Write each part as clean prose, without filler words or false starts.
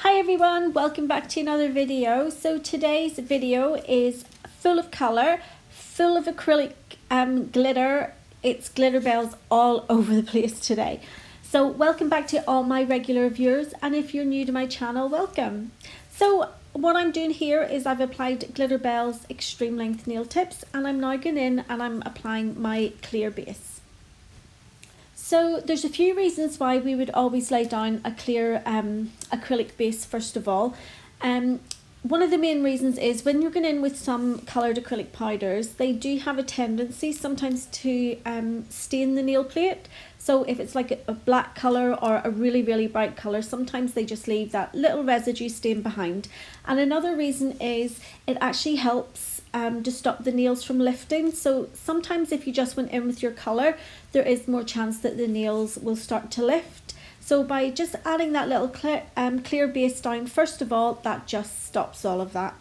Hi everyone, welcome back to another video. So today's video is full of colour, full of acrylic glitter. It's Glitterbels all over the place today. So welcome back to all my regular viewers, and if you're new to my channel, welcome. So what I'm doing here is I've applied Glitterbels Extreme Length Nail Tips, and I'm now going in and I'm applying my clear base. So there's a few reasons why we would always lay down a clear acrylic base first of all. One of the main reasons is when you're going in with some coloured acrylic powders, they do have a tendency sometimes to stain the nail plate. So if it's like a black colour or a really bright colour, sometimes they just leave that little residue stain behind. And another reason is it actually helps to stop the nails from lifting. So sometimes if you just went in with your colour, there is more chance that the nails will start to lift. So by just adding that little clear base down, first of all, that just stops all of that.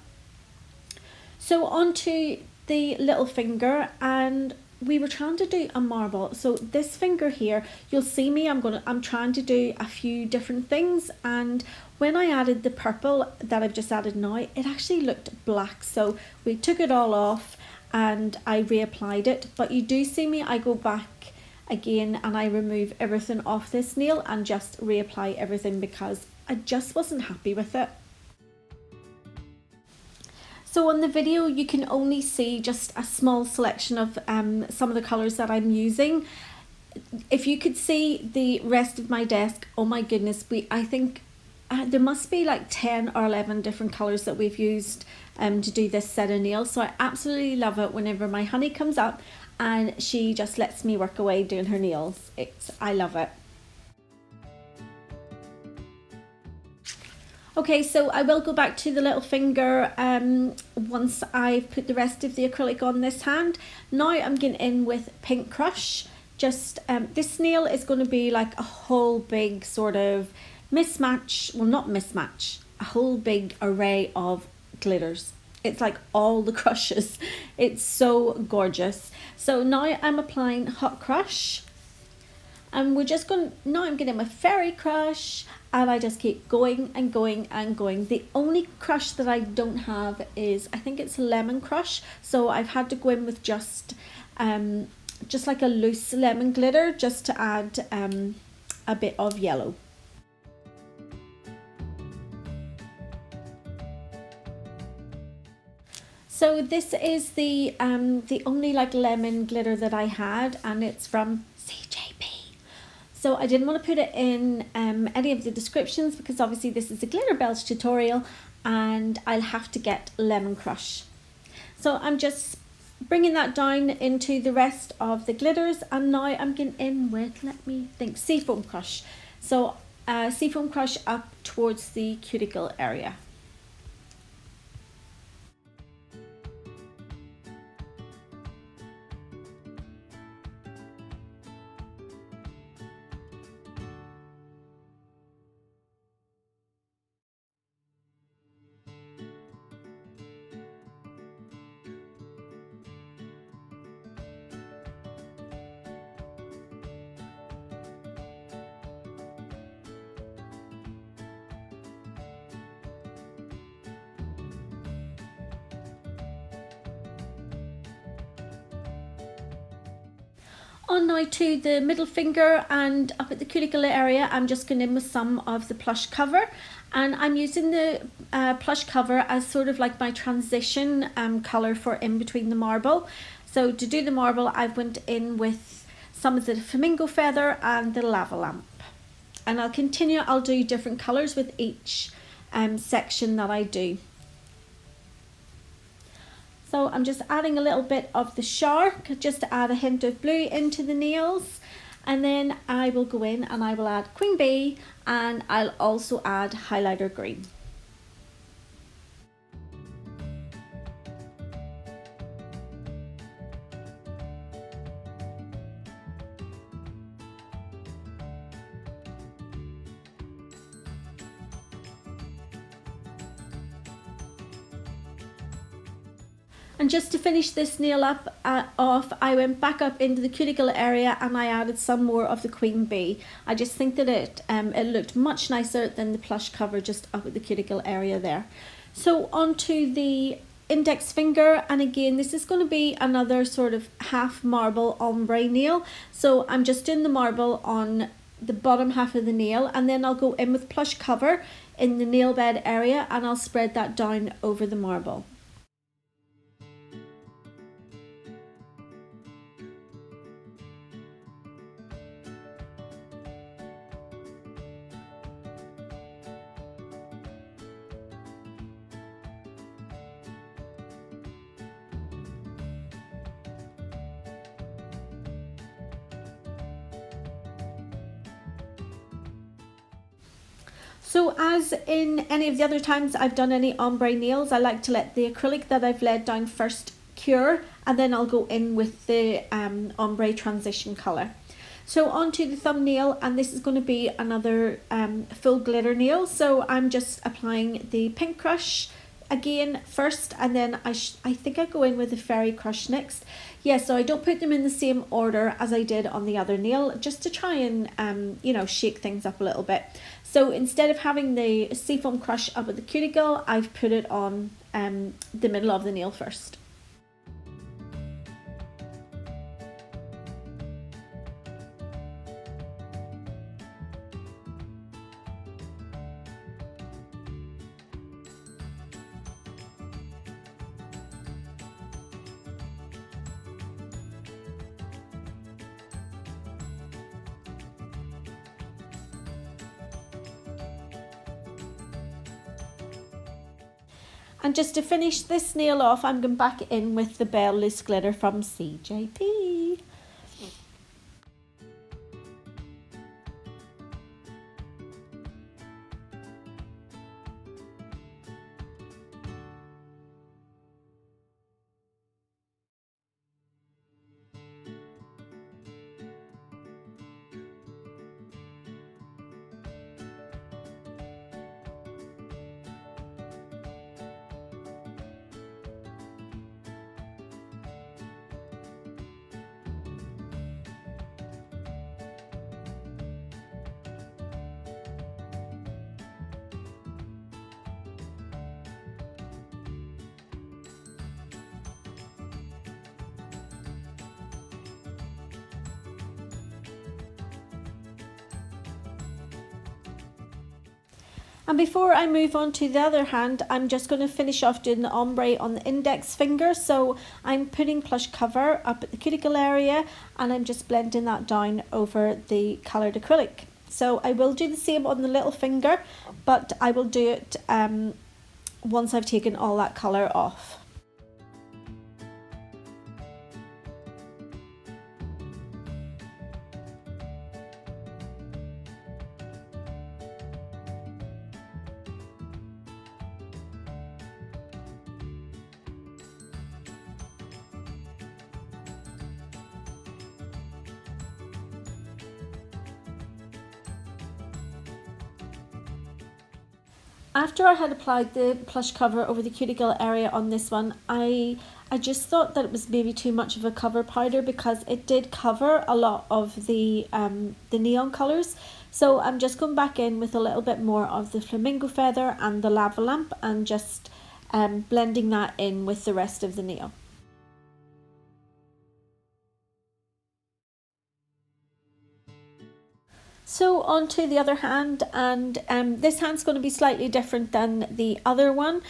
So onto the little finger, and we were trying to do a marble. So this finger here, you'll see me, I'm trying to do a few different things, and when I added the purple that I've just added now, it actually looked black. So we took it all off and I reapplied it, but you do see me, I go back again and I remove everything off this nail and just reapply everything because I just wasn't happy with it. So on the video you can only see just a small selection of some of the colours that I'm using. If you could see the rest of my desk, oh my goodness, I think there must be like 10 or 11 different colours that we've used to do this set of nails. So I absolutely love it whenever my honey comes up and she just lets me work away doing her nails. I love it. Okay, so I will go back to the little finger once I've put the rest of the acrylic on this hand. Now I'm getting in with Pink Crush. Just this nail is going to be like a whole big sort of mismatch, well not mismatch, a whole big array of glitters. It's like all the crushes. It's so gorgeous. So now I'm applying Hot Crush, and we're just going, now I'm getting my Fairy Crush, and I just keep going and going and going. The only crush that I don't have is, I think it's Lemon Crush, so I've had to go in with just like a loose lemon glitter just to add a bit of yellow. So this is the only like lemon glitter that I had, and it's from CJP. So I didn't want to put it in any of the descriptions because obviously this is a Glitterbels tutorial and I'll have to get Lemon Crush. So I'm just bringing that down into the rest of the glitters, and now I'm getting in with, let me think, Seafoam Crush. So Seafoam Crush up towards the cuticle area. On now to the middle finger, and up at the cuticle area I'm just going in with some of the Plush cover, and I'm using the Plush cover as sort of like my transition colour for in between the marble. So to do the marble I went in with some of the Flamingo Feather and the Lava Lamp, and I'll do different colours with each section that I do. So I'm just adding a little bit of the Shark just to add a hint of blue into the nails, and then I will go in and I will add Queen Bee, and I'll also add highlighter green. And just to finish this nail up off, I went back up into the cuticle area and I added some more of the Queen Bee. I just think that it looked much nicer than the plush cover just up at the cuticle area there. So onto the index finger, and again this is going to be another sort of half marble ombre nail. So I'm just doing the marble on the bottom half of the nail, and then I'll go in with plush cover in the nail bed area and I'll spread that down over the marble. So as in any of the other times I've done any ombre nails, I like to let the acrylic that I've laid down first cure, and then I'll go in with the ombre transition colour. So onto the thumbnail, and this is going to be another full glitter nail. So I'm just applying the Pink Crush again first, and then I think I go in with the Fairy Crush next. Yeah, so I don't put them in the same order as I did on the other nail, just to try and you know, shake things up a little bit. So instead of having the Seafoam Crush up at the cuticle, I've put it on the middle of the nail first. And just to finish this nail off, I'm going back in with the Belle Loose Glitter from CJP. And before I move on to the other hand, I'm just going to finish off doing the ombre on the index finger. So I'm putting plush cover up at the cuticle area and I'm just blending that down over the coloured acrylic. So I will do the same on the little finger, but I will do it once I've taken all that colour off. After I had applied the plush cover over the cuticle area on this one, I just thought that it was maybe too much of a cover powder because it did cover a lot of the neon colours. So I'm just going back in with a little bit more of the Flamingo Feather and the Lava Lamp and just blending that in with the rest of the nail. So on to the other hand, and this hand's going to be slightly different than the other one.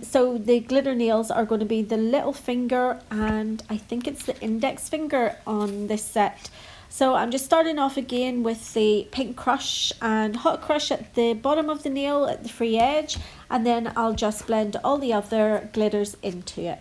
So the glitter nails are going to be the little finger and I think it's the index finger on this set. So I'm just starting off again with the Pink Crush and Hot Crush at the bottom of the nail at the free edge, and then I'll just blend all the other glitters into it.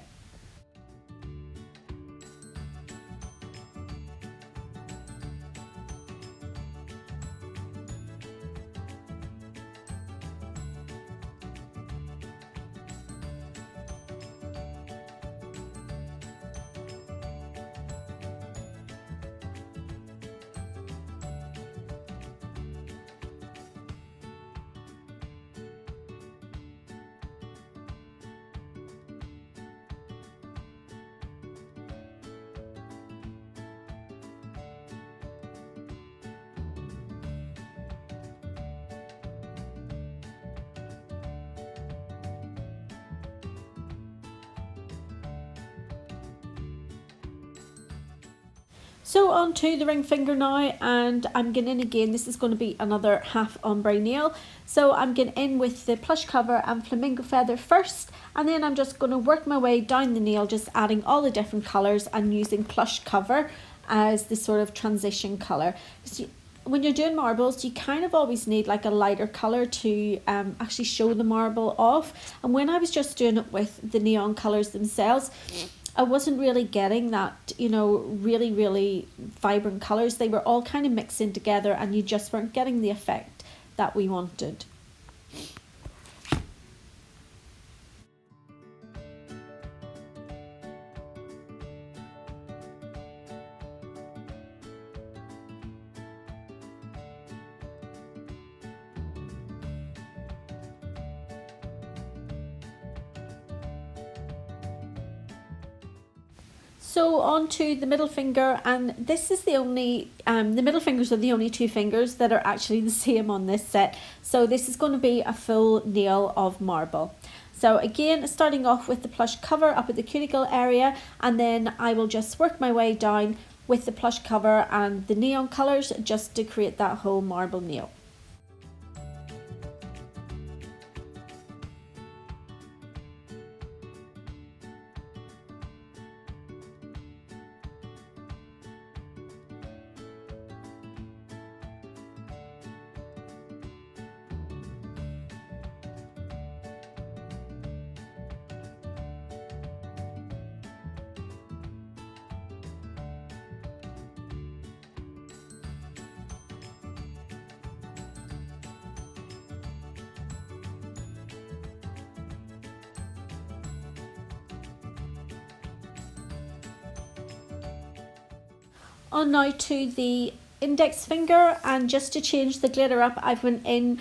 So on to the ring finger now, and I'm going in again. This is going to be another half ombre nail. So I'm going in with the Plush cover and Flamingo Feather first, and then I'm just going to work my way down the nail, just adding all the different colours and using Plush cover as the sort of transition colour. When you're doing marbles, you kind of always need like a lighter colour to actually show the marble off. And when I was just doing it with the neon colours themselves, I wasn't really getting that, you know, really vibrant colours. They were all kind of mixing together and you just weren't getting the effect that we wanted. So on to the middle finger, and this is the only, the middle fingers are the only two fingers that are actually the same on this set. So this is going to be a full nail of marble. So again, starting off with the Plush cover up at the cuticle area, and then I will just work my way down with the Plush cover and the neon colours just to create that whole marble nail. On now to the index finger, and just to change the glitter up, I've went in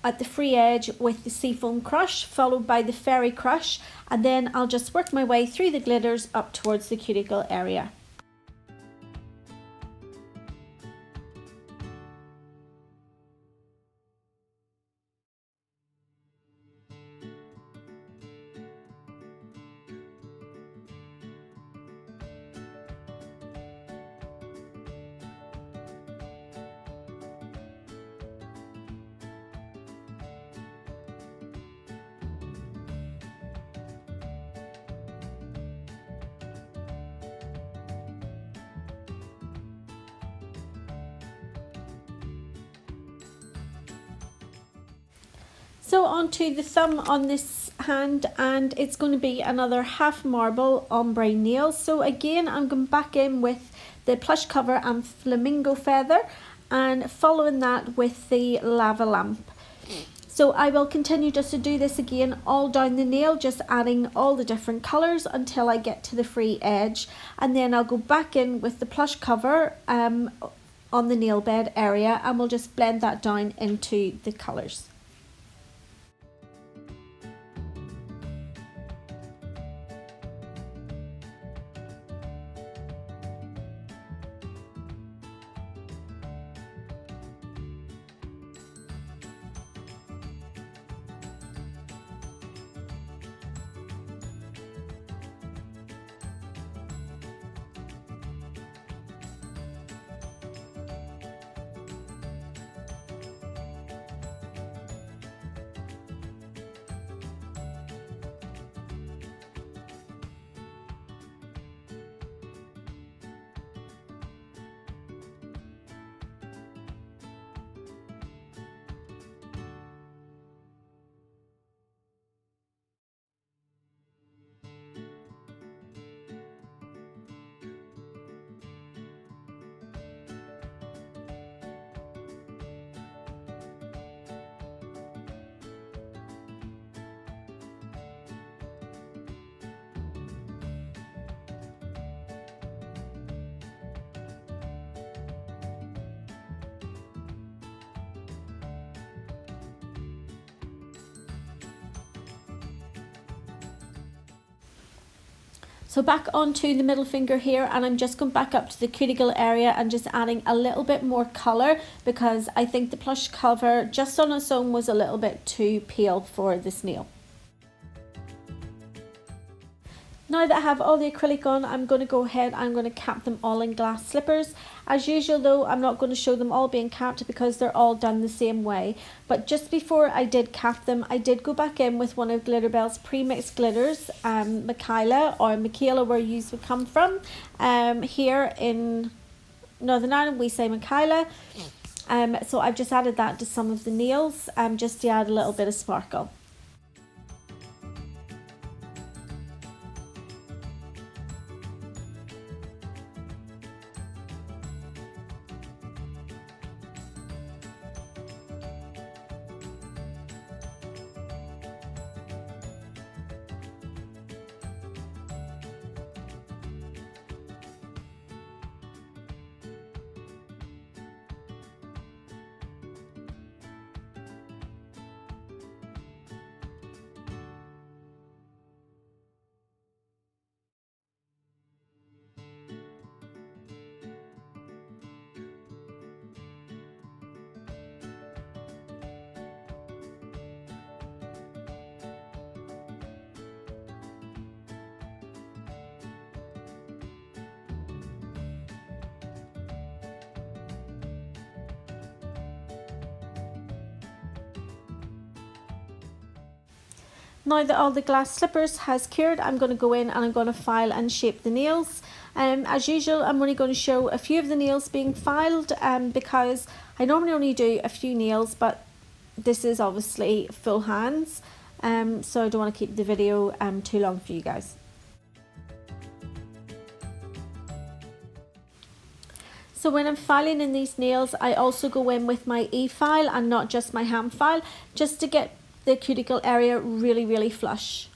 at the free edge with the Seafoam Crush followed by the Fairy Crush, and then I'll just work my way through the glitters up towards the cuticle area. So onto the thumb on this hand, and it's going to be another half marble ombre nail. So again, I'm going back in with the Plush cover and Flamingo Feather, and following that with the Lava Lamp. So I will continue just to do this again all down the nail, just adding all the different colours until I get to the free edge, and then I'll go back in with the Plush cover on the nail bed area, and we'll just blend that down into the colours. So back onto the middle finger here, and I'm just going back up to the cuticle area and just adding a little bit more colour, because I think the Plush cover just on its own was a little bit too pale for this nail. Now that I have all the acrylic on, I'm going to go ahead, I'm going to cap them all in glass slippers. As usual though, I'm not going to show them all being capped because they're all done the same way. But just before I did cap them, I did go back in with one of Glitterbels pre-mixed glitters, Michaela or Michaela where you would come from. Here in Northern Ireland we say Michaela. So I've just added that to some of the nails just to add a little bit of sparkle. Now that all the glass slippers has cured, I'm going to go in and I'm going to file and shape the nails. As usual, I'm only going to show a few of the nails being filed because I normally only do a few nails, but this is obviously full hands, so I don't want to keep the video too long for you guys. So when I'm filing in these nails, I also go in with my e-file and not just my hand file, just to get the cuticle area really flush.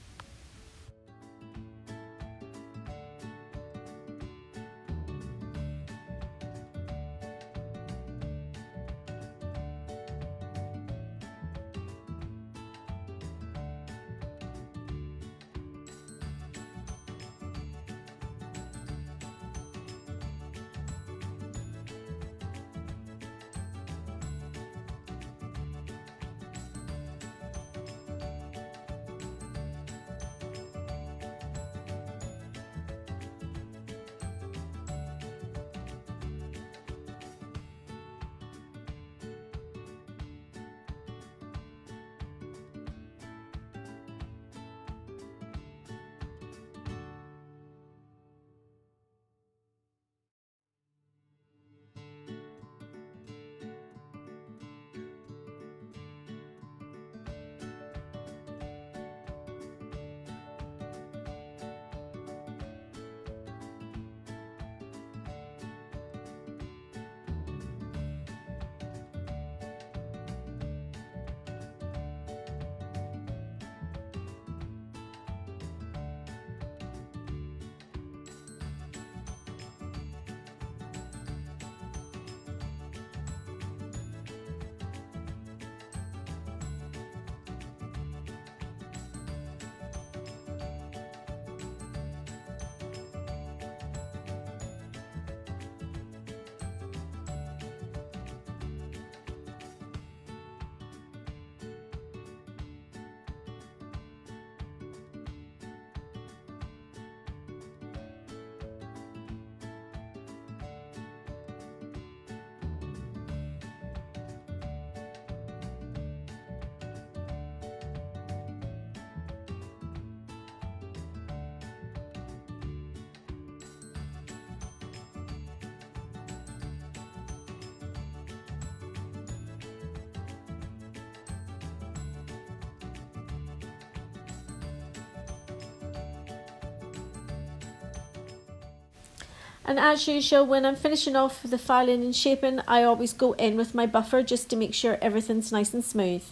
And as usual, when I'm finishing off the filing and shaping, I always go in with my buffer just to make sure everything's nice and smooth.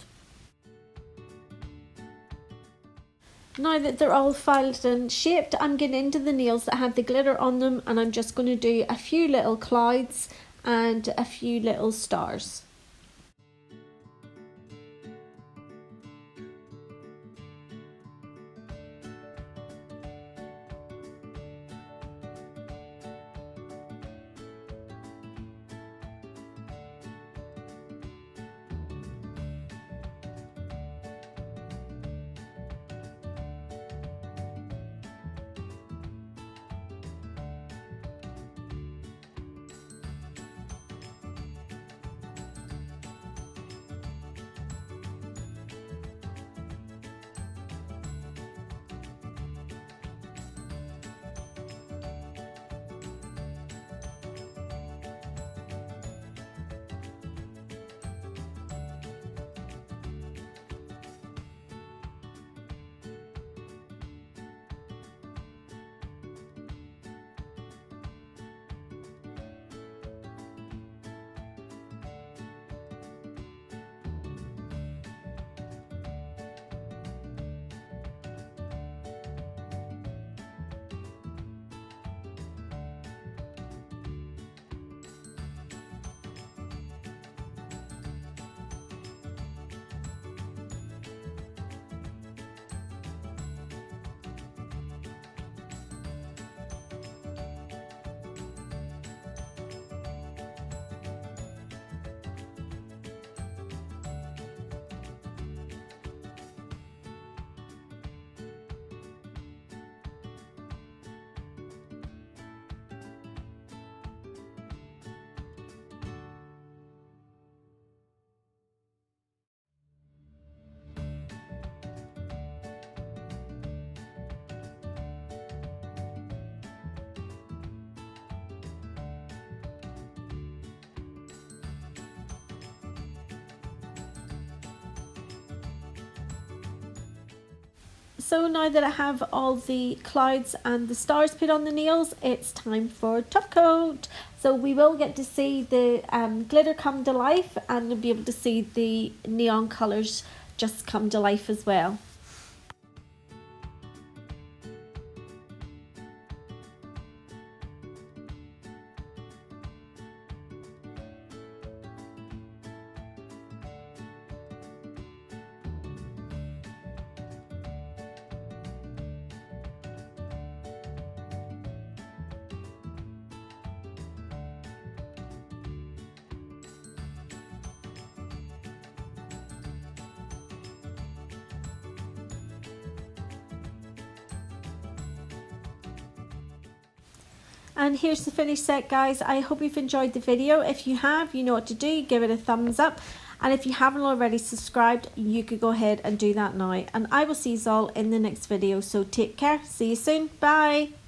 Now that they're all filed and shaped, I'm getting into the nails that have the glitter on them, and I'm just going to do a few little clouds and a few little stars. So now that I have all the clouds and the stars put on the nails, it's time for top coat. So we will get to see the glitter come to life, and we'll be able to see the neon colours just come to life as well. And here's the finished set, guys. I hope you've enjoyed the video. If you have, you know what to do. Give it a thumbs up. And if you haven't already subscribed, you could go ahead and do that now. And I will see you all in the next video. So take care. See you soon. Bye.